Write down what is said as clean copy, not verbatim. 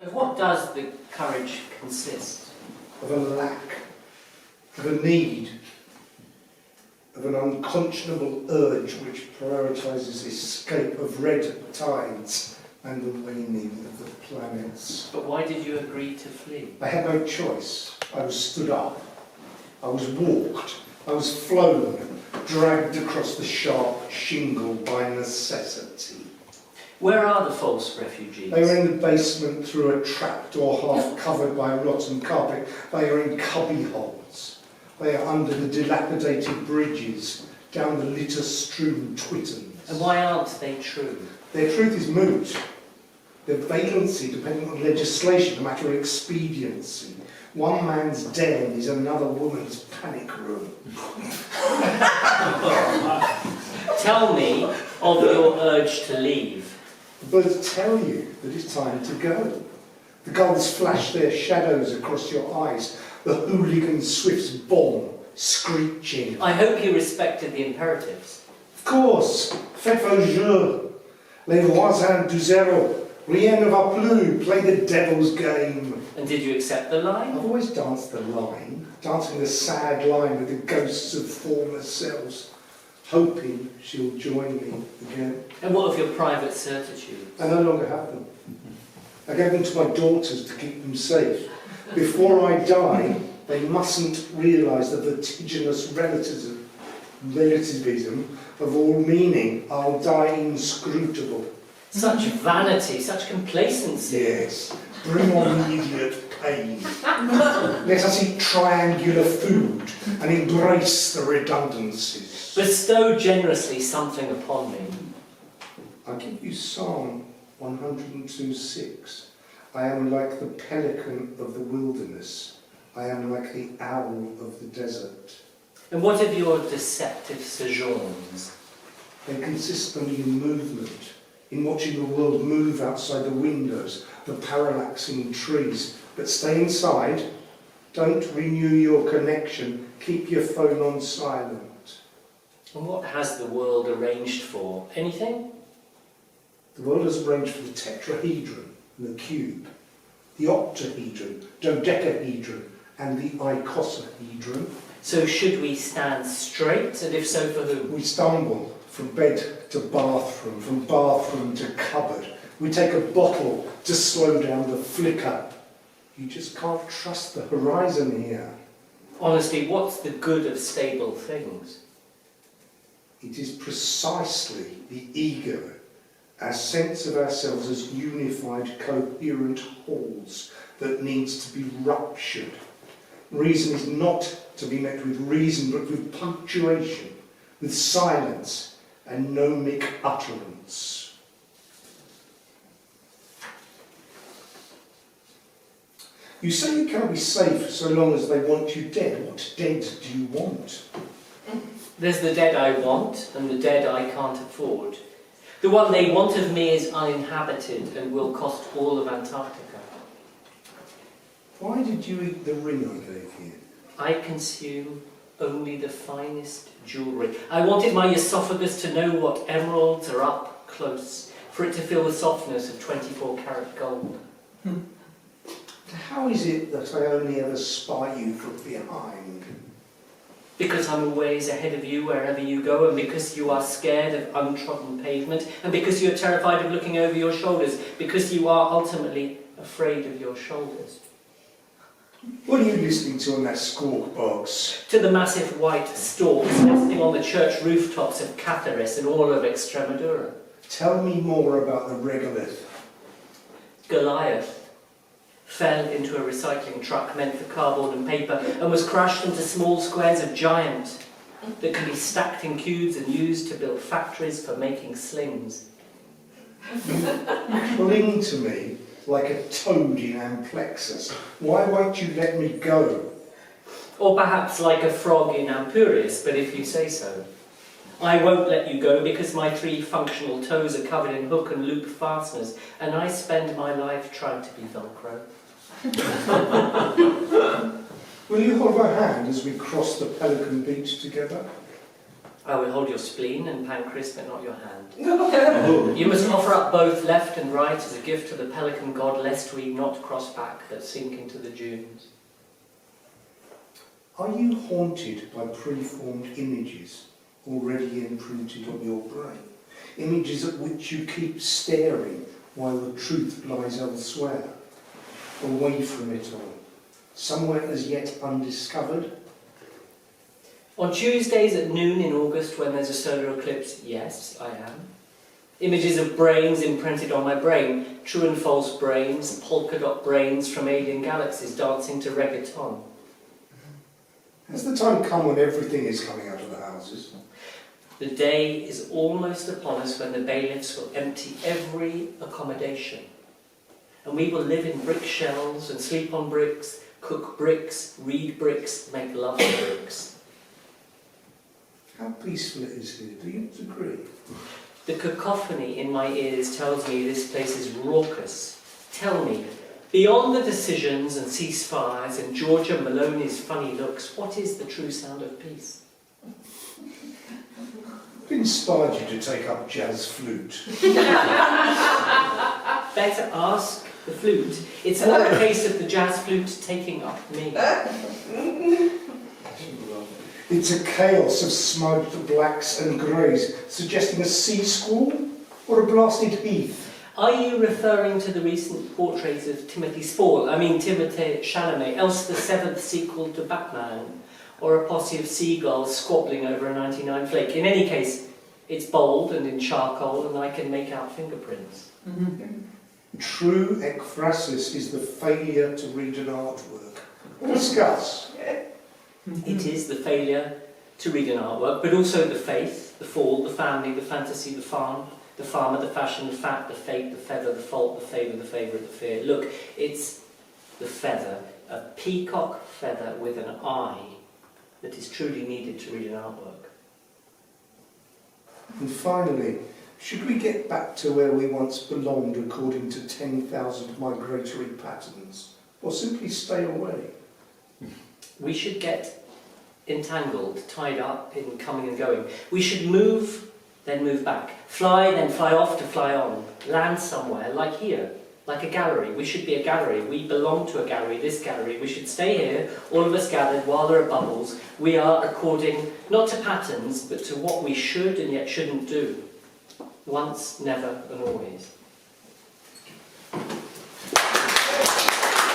Of what does the courage consist? Of a lack, of a need, of an unconscionable urge which prioritises escape of red tides and the waning of the planets. But why did you agree to flee? I had no choice. I was stood up. I was walked. I was flown, dragged across the sharp shingle by necessity. Where are the false refugees? They were in the basement through a trapdoor half covered by rotten carpet. They are in cubby holes. They are under the dilapidated bridges, down the litter-strewn twittens. And why aren't they true? Their truth is moot. Their vacancy, depending on legislation, a matter of expediency. One man's den is another woman's panic room. Tell me of your urge to leave. The birds tell you that it's time to go. The gulls flash their shadows across your eyes. The hooligan swifts bomb, screeching. I hope you respected the imperatives. Of course, faites vos jeux. Les voisins du zéro. Rien ne va plus. Play the devil's game. And did you accept the line? I've always danced the line, dancing the sad line with the ghosts of former selves, hoping she'll join me again. And what of your private certitude? I no longer have them. I gave them to my daughters to keep them safe. Before I die, they mustn't realise the vertiginous relativism of all meaning. I'll die inscrutable. Such vanity, such complacency. Yes, bring on immediate pain. Let us eat triangular food and embrace the redundancies. Bestow generously something upon me. I'll give you Psalm 102:6. I am like the pelican of the wilderness. I am like the owl of the desert. And what of your deceptive sojourns? They consist only in movement, in watching the world move outside the windows, the parallaxing trees. But stay inside, don't renew your connection, keep your phone on silent. And what has the world arranged for? Anything? The world has arranged for the tetrahedron, the cube, the octahedron, dodecahedron, and the icosahedron. So should we stand straight, and if so, for whom? We stumble from bed to bathroom, from bathroom to cupboard. We take a bottle to slow down the flicker. You just can't trust the horizon here. Honestly, what's the good of stable things? It is precisely the ego, our sense of ourselves as unified, coherent wholes, that needs to be ruptured. Reason is not to be met with reason, but with punctuation, with silence and gnomic utterance. You say you cannot be safe so long as they want you dead. What dead do you want? There's the dead I want, and the dead I can't afford. The one they want of me is uninhabited and will cost all of Antarctica. Why did you eat the ring I gave you? I consume only the finest jewellery. I wanted my esophagus to know what emeralds are up close, for it to feel the softness of 24-karat gold. How is it that I only ever spy you from behind? Because I'm always ahead of you wherever you go, and because you are scared of untrodden pavement, and because you're terrified of looking over your shoulders, because you are ultimately afraid of your shoulders. What are you listening to on that squawk box? To the massive white storks nesting on the church rooftops of Cáceres and all of Extremadura. Tell me more about the regolith. Goliath fell into a recycling truck meant for cardboard and paper and was crushed into small squares of giant that can be stacked in cubes and used to build factories for making slings. You cling to me like a toad in amplexus. Why won't you let me go? Or perhaps like a frog in Ampurius, but if you say so. I won't let you go because my 3 functional toes are covered in hook and loop fasteners, and I spend my life trying to be Velcro. Will you hold my hand as we cross the Pelican Beach together? I will hold your spleen and pancreas, but not your hand. You must offer up both left and right as a gift to the pelican god, lest we not cross back, but sink into the dunes. Are you haunted by preformed images already imprinted on your brain? Images at which you keep staring while the truth lies elsewhere, away from it all, somewhere as yet undiscovered? On Tuesdays at noon in August when there's a solar eclipse, yes, I am. Images of brains imprinted on my brain, true and false brains, polka dot brains from alien galaxies dancing to reggaeton. Has the time come when everything is coming out of the houses? The day is almost upon us when the bailiffs will empty every accommodation. And we will live in brick shells and sleep on bricks, cook bricks, read bricks, make love to bricks. How peaceful it is here, do you agree? The cacophony in my ears tells me this place is raucous. Tell me, beyond the decisions and ceasefires and Georgia Maloney's funny looks, what is the true sound of peace? What inspired you to take up jazz flute? Better ask the flute. It's more a case of the jazz flute taking up me. It's a chaos of smoked blacks and greys, suggesting a sea squall or a blasted heath. Are you referring to the recent portrait of Timothy Chalamet, else the seventh sequel to Batman, or a posse of seagulls squabbling over a 99 flake? In any case, it's bold and in charcoal, and I can make out fingerprints. True ekphrasis is the failure to read an artwork. Discuss. It is the failure to read an artwork, but also the faith, the fall, the family, the fantasy, the farm, the farmer, the fashion, the fact, the fate, the feather, the fault, the favour, the favourite, the fear. Look, it's the feather, a peacock feather with an eye that is truly needed to read an artwork. And finally, should we get back to where we once belonged according to 10,000 migratory patterns, or simply stay away? We should get entangled, tied up in coming and going. We should move, then move back. Fly, then fly off to fly on. Land somewhere, like here, like a gallery. We should be a gallery. We belong to a gallery, this gallery. We should stay here, all of us gathered while there are bubbles. We are according, not to patterns, but to what we should and yet shouldn't do. Once, never, and always.